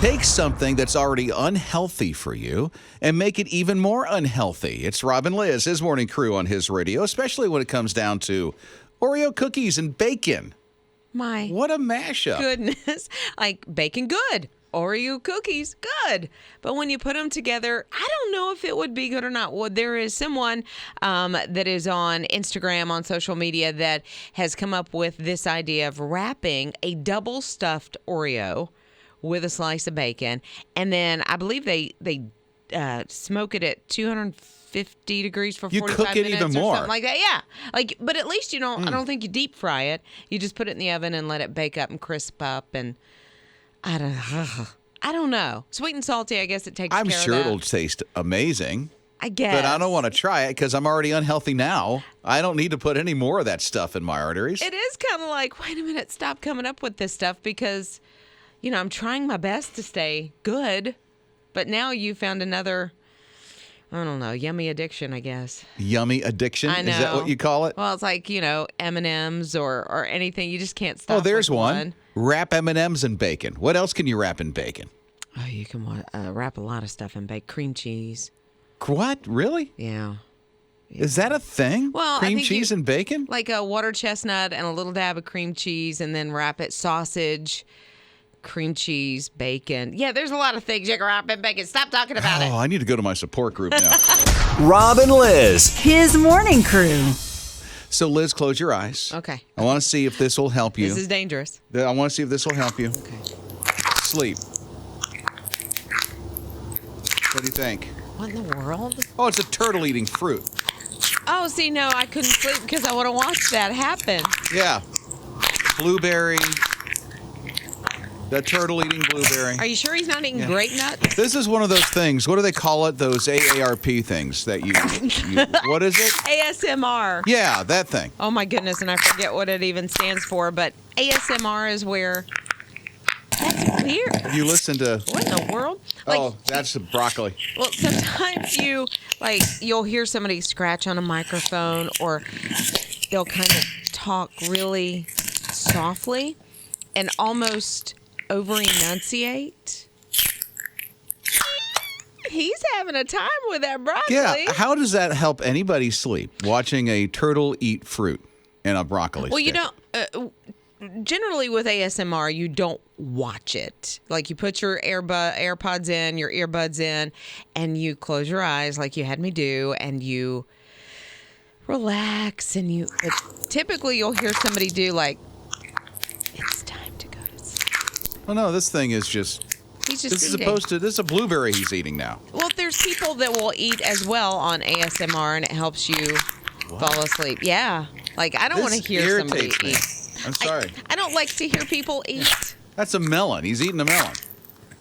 Take something that's already unhealthy for you and make it even more unhealthy. It's Rob and Liz, his morning crew on his radio, especially when it comes down to Oreo cookies and bacon. My What a mashup. goodness. Like bacon, good. Oreo cookies, good. But when you put them together, I don't know if it would be good or not. Well, there is someone that is on Instagram, on social media, that has come up with this idea of wrapping a double stuffed Oreo with a slice of bacon. And then I believe they smoke it at 250 degrees for 45 minutes. You cook it even or more. something like that. Yeah. But at least you don't, I don't think you deep fry it. You just put it in the oven and let it bake up and crisp up. And I don't know. Sweet and salty, I guess it takes care of that. I'm sure it'll taste amazing. I guess. But I don't want to try it because I'm already unhealthy now. I don't need to put any more of that stuff in my arteries. It is kind of like, wait a minute, stop coming up with this stuff because, I'm trying my best to stay good. But now you found another, I don't know, yummy addiction, I guess. Yummy addiction? I know. Is that what you call it? Well, it's like, M&Ms or anything. You just can't stop. Oh, there's with one. Wrap M&Ms in bacon. What else can you wrap in bacon? Oh, you can wrap a lot of stuff in bacon. Cream cheese. What? Really? Yeah. Is that a thing? Well, I cream think cheese and bacon? Like a water chestnut and a little dab of cream cheese and then wrap it sausage, cream cheese, bacon. Yeah, there's a lot of things you can wrap in bacon. Stop talking about it. Oh, I need to go to my support group now. Rob and Liz. His morning crew. So, Liz, close your eyes. Okay. I want to see if this will help you. This is dangerous. I want to see if this will help you. Okay. Sleep. What do you think? What in the world? Oh, it's a turtle eating fruit. Oh, see, no, I couldn't sleep because I want to watch that happen. Yeah. Blueberry. The turtle eating blueberry. Are you sure he's not eating grape nuts? This is one of those things. What do they call it? Those AARP things that you what is it? ASMR. Yeah, that thing. Oh, my goodness, and I forget what it even stands for, but ASMR is where... That's weird. You listen to... What in the world? That's the broccoli. Well, sometimes you'll hear somebody scratch on a microphone or they'll kind of talk really softly and almost over-enunciate. He's having a time with that broccoli. Yeah, how does that help anybody sleep? Watching a turtle eat fruit and a broccoli Well, stick? Generally with ASMR, you don't watch it. Like you put your AirPods in, your earbuds in, and you close your eyes like you had me do, and you relax, but typically you'll hear somebody do like, it's time to go to sleep. Well, no, this thing is just... He's just This eating. this is a blueberry he's eating now. Well, there's people that will eat as well on ASMR, and it helps you fall asleep. Yeah. Like, I don't want to hear somebody irritates me. eat. I'm sorry. I don't like to hear people eat. That's a melon. He's eating a melon.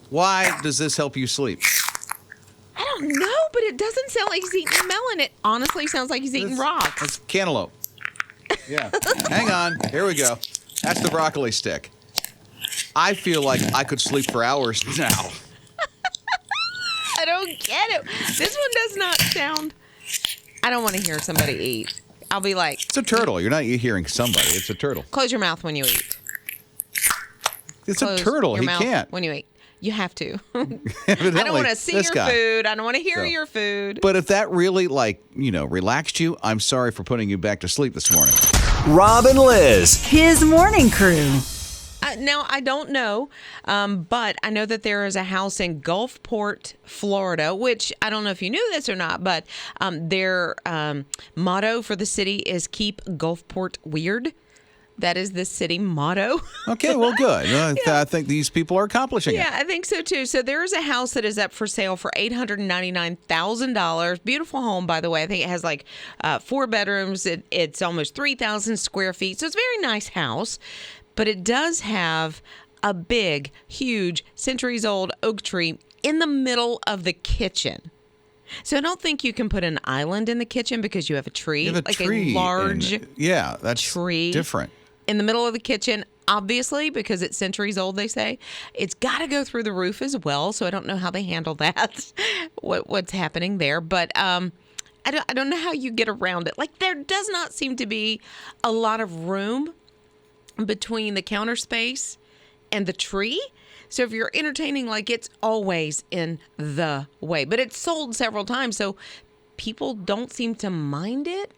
Why does this help you sleep? I don't know, but it doesn't sound like he's eating a melon. It honestly sounds like he's eating rocks. It's cantaloupe. Yeah. Hang on. Here we go. That's the broccoli stick. I feel like I could sleep for hours now. I don't get it. This one does not sound... I don't want to hear somebody eat. I'll be like... It's a turtle. You're not hearing somebody. It's a turtle. Close your mouth when you eat. It's Close a turtle. your He mouth can't. when you eat. You have to. I Evidently, don't want to see your food. I don't want to hear your food. But if that really, relaxed you, I'm sorry for putting you back to sleep this morning. Rob and Liz. His morning crew. Now, I don't know, but I know that there is a house in Gulfport, Florida, which I don't know if you knew this or not, but their motto for the city is Keep Gulfport Weird. That is the city motto. Okay, well, good. I think these people are accomplishing it. Yeah, I think so, too. So there is a house that is up for sale for $899,000. Beautiful home, by the way. I think it has 4 bedrooms. It's almost 3,000 square feet. So it's a very nice house. But it does have a big, huge, centuries-old oak tree in the middle of the kitchen. So I don't think you can put an island in the kitchen because you have a tree. You have a tree. A large that's tree different. In the middle of the kitchen, obviously, because it's centuries old, they say. It's got to go through the roof as well, so I don't know how they handle that, what's happening there. But I don't know how you get around it. There does not seem to be a lot of room between the counter space and the tree. So if you're entertaining, like, it's always in the way. But it's sold several times, so people don't seem to mind it.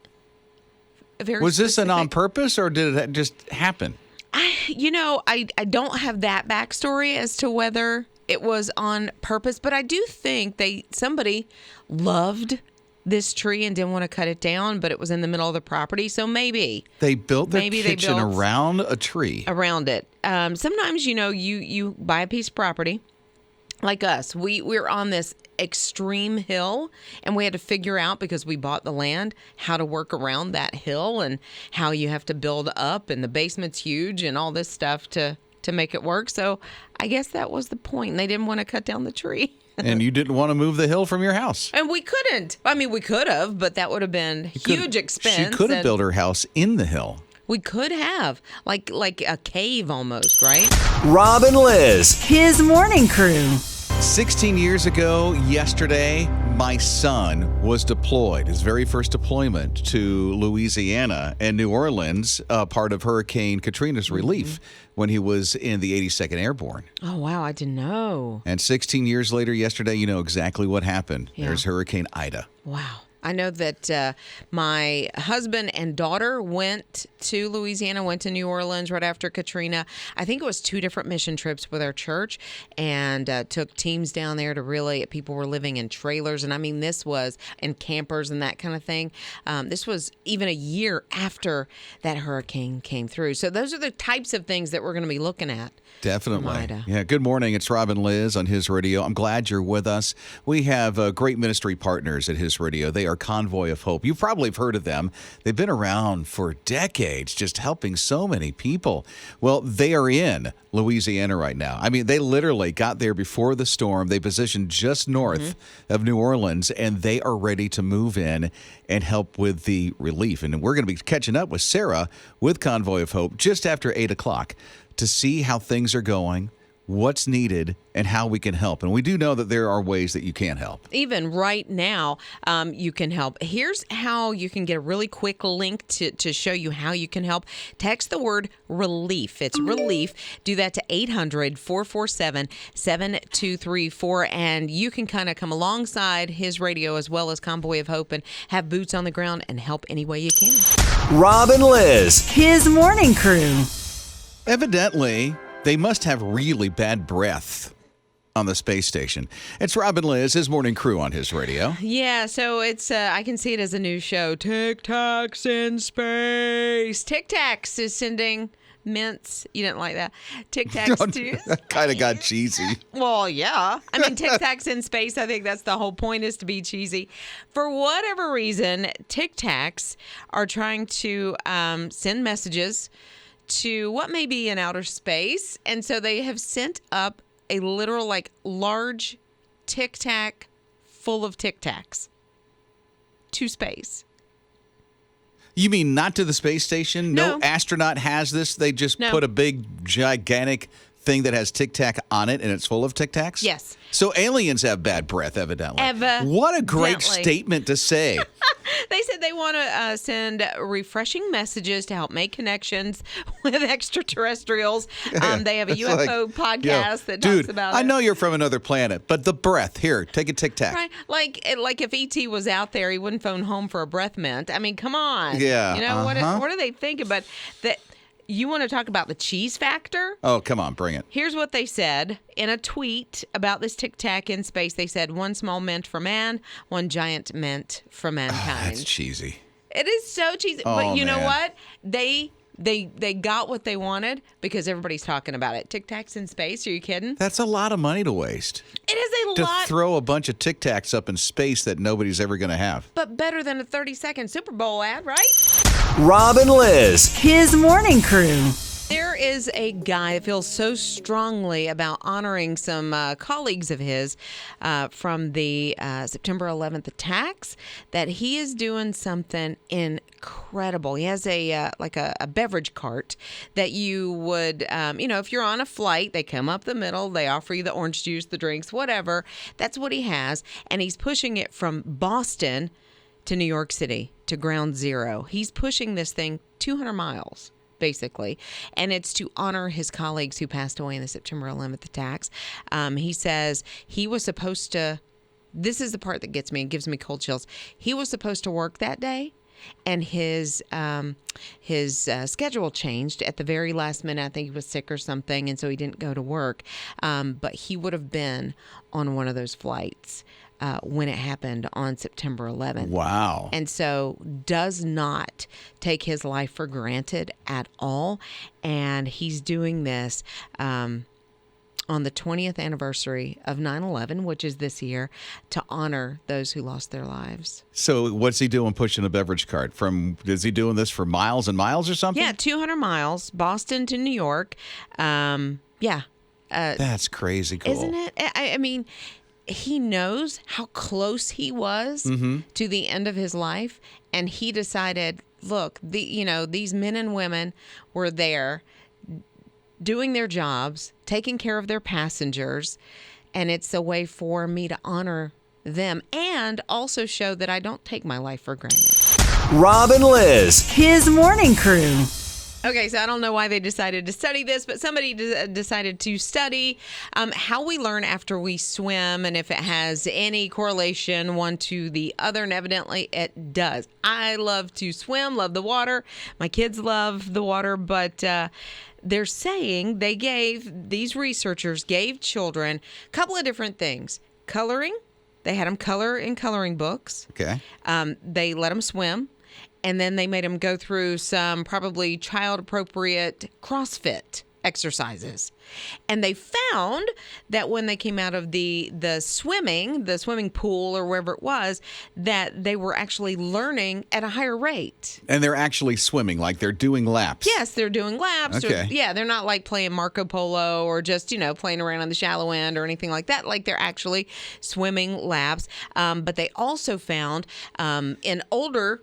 Was this an on purpose, or did it just happen? I don't have that backstory as to whether it was on purpose, but I do think somebody loved this tree and didn't want to cut it down, but it was in the middle of the property, so maybe they built their kitchen around a tree. Around it. Sometimes, you buy a piece of property. Like us, we're on this extreme hill, and we had to figure out, because we bought the land, how to work around that hill and how you have to build up, and the basement's huge and all this stuff to make it work. So I guess that was the point. They didn't want to cut down the tree. And you didn't want to move the hill from your house. And we couldn't. I mean, we could have, but that would have been huge expense. She could have built her house in the hill. We could have, like a cave almost, right? Rob and Liz. His morning crew. 16 years ago yesterday, my son was deployed, his very first deployment to Louisiana and New Orleans, part of Hurricane Katrina's relief when he was in the 82nd Airborne. Oh, wow, I didn't know. And 16 years later yesterday, you know exactly what happened. Yeah. There's Hurricane Ida. Wow. I know that my husband and daughter went to Louisiana, went to New Orleans right after Katrina. I think it was 2 different mission trips with our church, and took teams down there to really, people were living in trailers. And I mean, this was in campers and that kind of thing. This was even a year after that hurricane came through. So those are the types of things that we're going to be looking at. Definitely. Yeah. Good morning. It's Rob and Liz on His Radio. I'm glad you're with us. We have great ministry partners at His Radio. They are Convoy of Hope. You probably have heard of them. They've been around for decades, just helping so many people. Well, they are in Louisiana right now. I mean, they literally got there before the storm. They positioned just north of New Orleans, and they are ready to move in and help with the relief. And we're going to be catching up with Sarah with Convoy of Hope just after 8 o'clock. To see how things are going, what's needed, and how we can help. And we do know that there are ways that you can help. Even right now, you can help. Here's how you can get a really quick link to show you how you can help. Text the word relief. It's relief. Do that to 800-447-7234. And you can kind of come alongside His Radio as well as Convoy of Hope and have boots on the ground and help any way you can. Rob and Liz. His morning crew. Evidently, they must have really bad breath on the space station. It's Rob and Liz, His morning crew on His Radio. Yeah, so it's I can see it as a new show. Tic Tacs in space. Tic Tacs is sending mints. You didn't like that? Tic Tacs too. That kind of got cheesy. Well, yeah. I mean, Tic Tacs in space, I think that's the whole point, is to be cheesy. For whatever reason, Tic Tacs are trying to send messages to what may be in outer space. And so they have sent up a literal, large Tic Tac full of Tic Tacs to space. You mean not to the space station? No. No astronaut has this? They just put a big, gigantic thing that has Tic Tac on it, and it's full of Tic Tacs? Yes. So aliens have bad breath, evidently. What a great statement to say. They said they want to send refreshing messages to help make connections with extraterrestrials. They have a UFO podcast that talks about it. I know you're from another planet, but the breath, here, take a Tic Tac. Right. Like if E.T. was out there, he wouldn't phone home for a breath mint. I mean, come on. Yeah. You know, what are they thinking? But that you want to talk about the cheese factor? Oh, come on, bring it. Here's what they said in a tweet about this Tic Tac in space. They said, 1 small mint for man, 1 giant mint for mankind. That's cheesy. It is so cheesy. Oh, but you know man. what? They got what they wanted because everybody's talking about it. Tic Tacs in space? Are you kidding? That's a lot of money to waste. It is a To lot. throw a bunch of Tic Tacs up in space that nobody's ever going to have. But better than a 30-second Super Bowl ad, right? Rob and Liz. His morning crew. There is a guy that feels so strongly about honoring some colleagues of his from the September 11th attacks that he is doing something incredible. He has a beverage cart that you would, if you're on a flight, they come up the middle, they offer you the orange juice, the drinks, whatever. That's what he has. And he's pushing it from Boston to New York City to Ground Zero. He's pushing this thing 200 miles. basically, and it's to honor his colleagues who passed away in the September 11th attacks. He says he was supposed to, this is the part that gets me and gives me cold chills. He was supposed to work that day, and his schedule changed at the very last minute. I think he was sick or something, and so he didn't go to work. But he would have been on one of those flights when it happened on September 11th. Wow. And so does not take his life for granted at all. And he's doing this on the 20th anniversary of 9/11, which is this year, to honor those who lost their lives. So what's he doing pushing a beverage cart? Is he doing this for miles and miles or something? Yeah, 200 miles, Boston to New York. That's crazy cool. Isn't it? I mean, he knows how close he was to the end of his life, and he decided, look, these men and women were there doing their jobs, taking care of their passengers, and it's a way for me to honor them and also show that I don't take my life for granted. Rob and Liz. His morning crew. Okay, so I don't know why they decided to study this, but somebody decided to study how we learn after we swim and if it has any correlation one to the other, and evidently it does. I love to swim, love the water. My kids love the water, but they're saying these researchers gave children a couple of different things. Coloring. They had them color in coloring books. Okay. They let them swim. And then they made them go through some probably child-appropriate CrossFit exercises. And they found that when they came out of the swimming pool or wherever it was, that they were actually learning at a higher rate. And they're actually swimming, like they're doing laps. Yes, they're doing laps. Okay. They're not like playing Marco Polo or just, playing around on the shallow end or anything like that. Like they're actually swimming laps. But they also found in older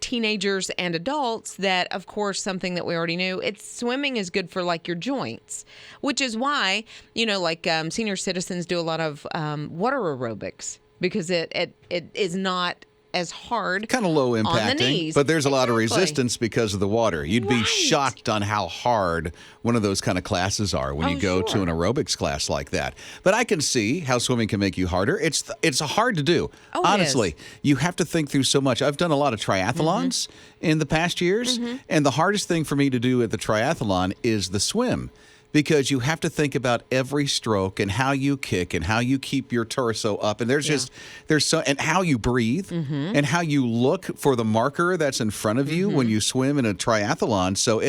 teenagers and adults that, of course, something that we already knew, swimming is good for like your joints, which is why, senior citizens do a lot of water aerobics because it is not as hard. Kind of low impacting, on the knees. but there's a lot of Exactly. resistance because of the water. You'd be Right. shocked on how hard one of those kind of classes are when you go to an aerobics class like that. But I can see how swimming can make you harder. It's hard to do. Oh, it Honestly, is. you have to think through so much. I've done a lot of triathlons in the past years, and the hardest thing for me to do at the triathlon is the swim. Because you have to think about every stroke and how you kick and how you keep your torso up. And and how you breathe and how you look for the marker that's in front of you when you swim in a triathlon. So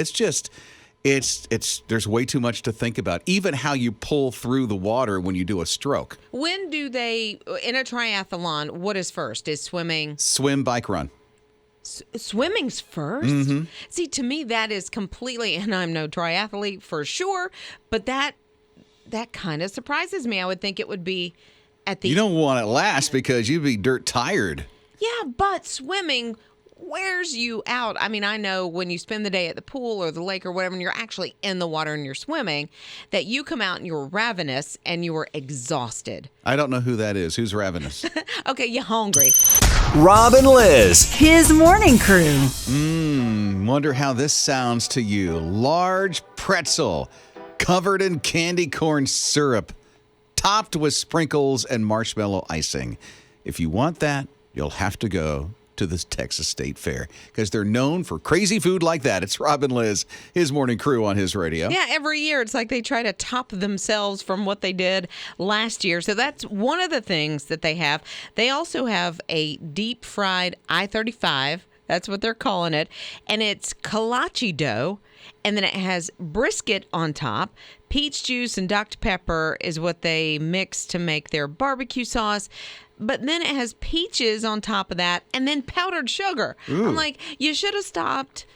there's way too much to think about. Even how you pull through the water when you do a stroke. When do they, in a triathlon, what is first? Is swimming? Swim, bike, run. Swimming's first? See, to me, that is completely, and I'm no triathlete for sure, but that kind of surprises me. I would think it would be at the... You don't want it last because you'd be dirt tired. Yeah, but swimming wears you out. I mean, I know when you spend the day at the pool or the lake or whatever, and you're actually in the water and you're swimming, that you come out and you're ravenous and you are exhausted. I don't know who that is. Who's ravenous? Okay, you're hungry. Rob and Liz. His morning crew. Wonder how this sounds to you. Large pretzel covered in candy corn syrup, topped with sprinkles and marshmallow icing. If you want that, you'll have to go to the Texas State Fair because they're known for crazy food like that. It's Rob and Liz, his morning crew on his radio. Yeah, every year it's like they try to top themselves from what they did last year. So that's one of the things that they have. They also have a deep fried I-35. That's what they're calling it. And it's kolache dough. And then it has brisket on top. Peach juice and Dr. Pepper is what they mix to make their barbecue sauce. But then it has peaches on top of that and then powdered sugar. Ooh. I'm like, you should have stopped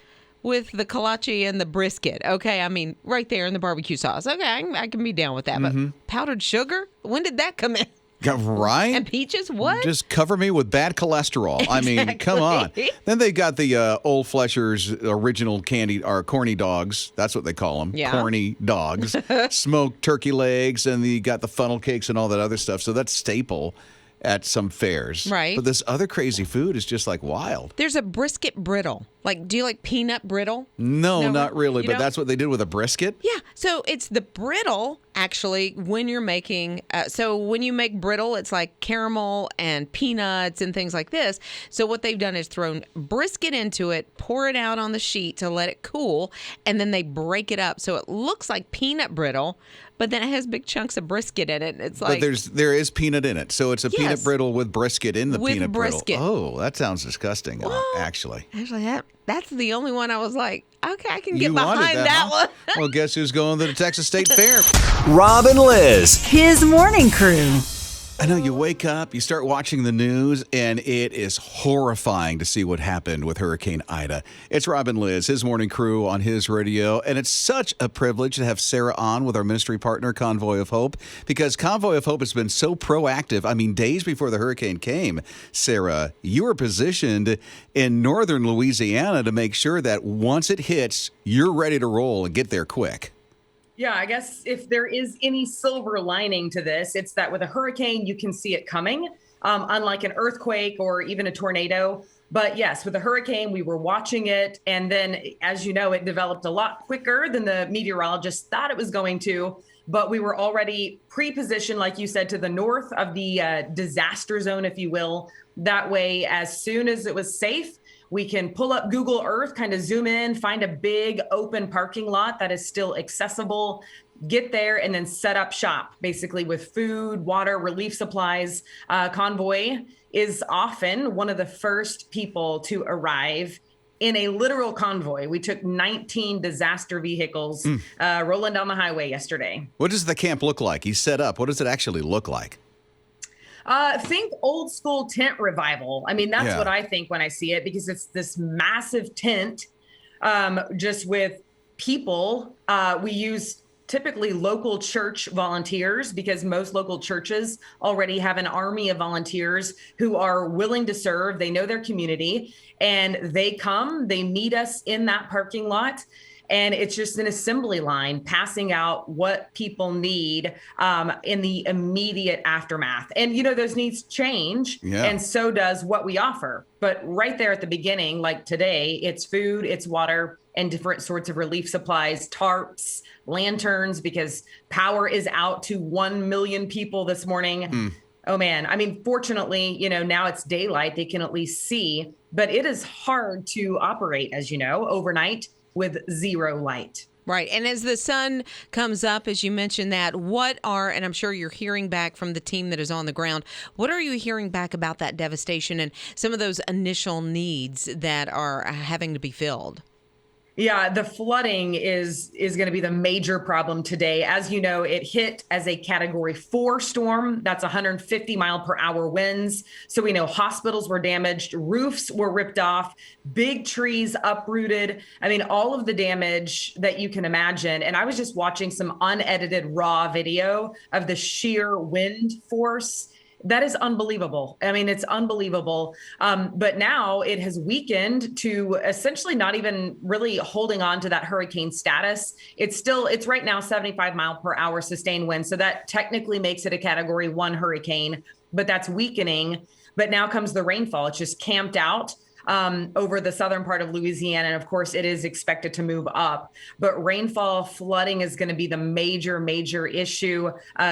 with the kolache and the brisket. Okay, I mean, right there in the barbecue sauce. Okay, I can be down with that. But powdered sugar? When did that come in? Right? And peaches? What? Just cover me with bad cholesterol. I mean, come on. Exactly. Then they got the Old Flesher's original candy, or corny dogs. That's what they call them. Yeah. Corny dogs. Smoked turkey legs, and you got the funnel cakes and all that other stuff. So that's staple at some fairs. Right. But this other crazy food is just like wild. There's a brisket brittle. Like, do you like peanut brittle? No, not really, You but don't? that's what they did with a brisket? Yeah, so it's the brittle actually when you're making. So when you make brittle, it's like caramel and peanuts and things like this. So what they've done is thrown brisket into it, pour it out on the sheet to let it cool, and then they break it up so it looks like peanut brittle, but then it has big chunks of brisket in it. It's like But there is peanut in it, so it's a peanut Yes. brittle with brisket in the With peanut brisket. brittle. Oh, that sounds disgusting, actually. actually that's the only one I was like, okay, I can get You wanted behind that huh? one. Well, guess who's going to the Texas State Fair? Rob and Liz. His morning crew. I know you wake up, you start watching the news, and it is horrifying to see what happened with Hurricane Ida. It's Rob and Liz, his morning crew on his radio, and it's such a privilege to have Sarah on with our ministry partner, Convoy of Hope, because Convoy of Hope has been so proactive. I mean, days before the hurricane came, Sarah, you were positioned in northern Louisiana to make sure that once it hits, you're ready to roll and get there quick. Yeah, I guess if there is any silver lining to this, it's that with a hurricane, you can see it coming, unlike an earthquake or even a tornado. But yes, with a hurricane, we were watching it. And then, as you know, it developed a lot quicker than the meteorologists thought it was going to. But we were already pre-positioned, like you said, to the north of the disaster zone, if you will. That way, as soon as it was safe, we can pull up Google Earth, kind of zoom in, find a big open parking lot that is still accessible, get there, and then set up shop, basically with food, water, relief supplies. Convoy is often one of the first people to arrive in a literal convoy. We took 19 disaster vehicles rolling down the highway yesterday. What does the camp look like? He's set up. What does it actually look like? Think old school tent revival. I mean, that's what I think when I see it, because it's this massive tent just with people. We use typically local church volunteers because most local churches already have an army of volunteers who are willing to serve. They know their community and they come, they meet us in that parking lot. And it's just an assembly line passing out what people need in the immediate aftermath. And, you know, those needs change. Yeah. And so does what we offer. But right there at the beginning, like today, it's food, it's water, and different sorts of relief supplies, tarps, lanterns, because power is out to 1 million people this morning. Oh, man. I mean, fortunately, you know, now it's daylight. They can at least see. But it is hard to operate, as you know, overnight with zero light. Right. And as the sun comes up, as you mentioned that, and I'm sure you're hearing back from the team that is on the ground, what are you hearing back about that devastation and some of those initial needs that are having to be filled? Yeah, the flooding is going to be the major problem today. As you know, it hit as a Category 4 storm. That's 150 mile per hour winds. So we know hospitals were damaged, roofs were ripped off, big trees uprooted. I mean, all of the damage that you can imagine. And I was just watching some unedited raw video of the sheer wind force. That is unbelievable. I mean, it's unbelievable. But now it has weakened to essentially not even really holding on to that hurricane status. It's right now 75 mile per hour sustained wind. So that technically makes it a Category 1 hurricane, but that's weakening. But now comes the rainfall. It's just camped out over the southern part of Louisiana. And of course, it is expected to move up. But rainfall, flooding is going to be the major issue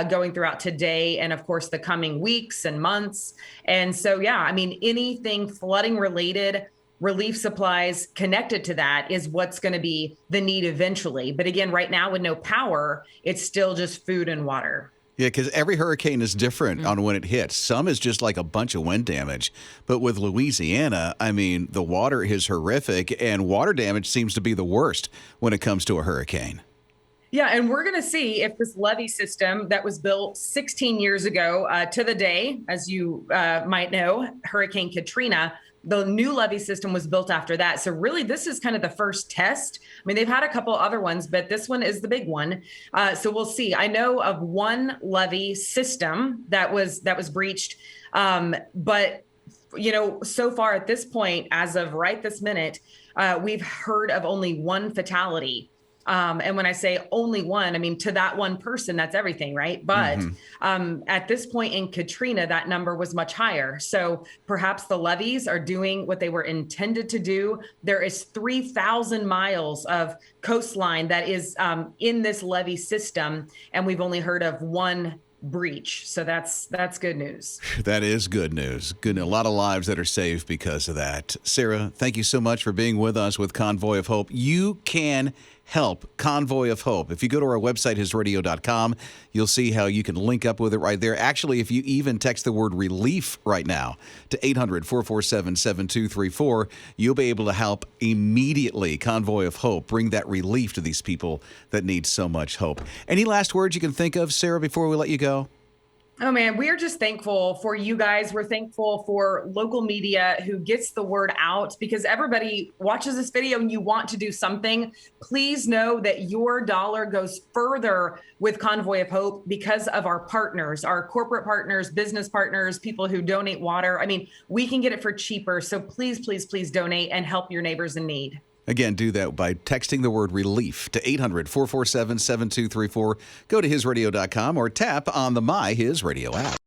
going throughout today and, of course, the coming weeks and months. And so, yeah, I mean, anything flooding related, relief supplies connected to that is what's going to be the need eventually. But again, right now with no power, it's still just food and water. Yeah, because every hurricane is different on when it hits. Some is just like a bunch of wind damage. But with Louisiana, I mean, the water is horrific, and water damage seems to be the worst when it comes to a hurricane. Yeah, and we're going to see if this levee system that was built 16 years ago to the day, as you might know, Hurricane Katrina, the new levee system was built after that. So really, this is kind of the first test. I mean, they've had a couple other ones, but this one is the big one. So we'll see. I know of one levee system that was breached, but you know, so far at this point, as of right this minute, we've heard of only one fatality And when I say only one, I mean, to that one person, that's everything, right? But at this point in Katrina, that number was much higher. So perhaps the levees are doing what they were intended to do. There is 3,000 miles of coastline that is in this levee system, and we've only heard of one breach. So that's good news. That is good news. Good. A lot of lives that are saved because of that. Sarah, thank you so much for being with us with Convoy of Hope. You can help Convoy of Hope. If you go to our website, hisradio.com, you'll see how you can link up with it right there. Actually, if you even text the word relief right now to 800-447-7234, you'll be able to help immediately. Convoy of Hope, bring that relief to these people that need so much hope. Any last words you can think of, Sarah, before we let you go? Oh man, we are just thankful for you guys. We're thankful for local media who gets the word out, because everybody watches this video and you want to do something. Please know that your dollar goes further with Convoy of Hope because of our partners, our corporate partners, business partners, people who donate water. I mean, we can get it for cheaper. So please, please, please donate and help your neighbors in need. Again, do that by texting the word relief to 800-447-7234. Go to hisradio.com or tap on the My His Radio app.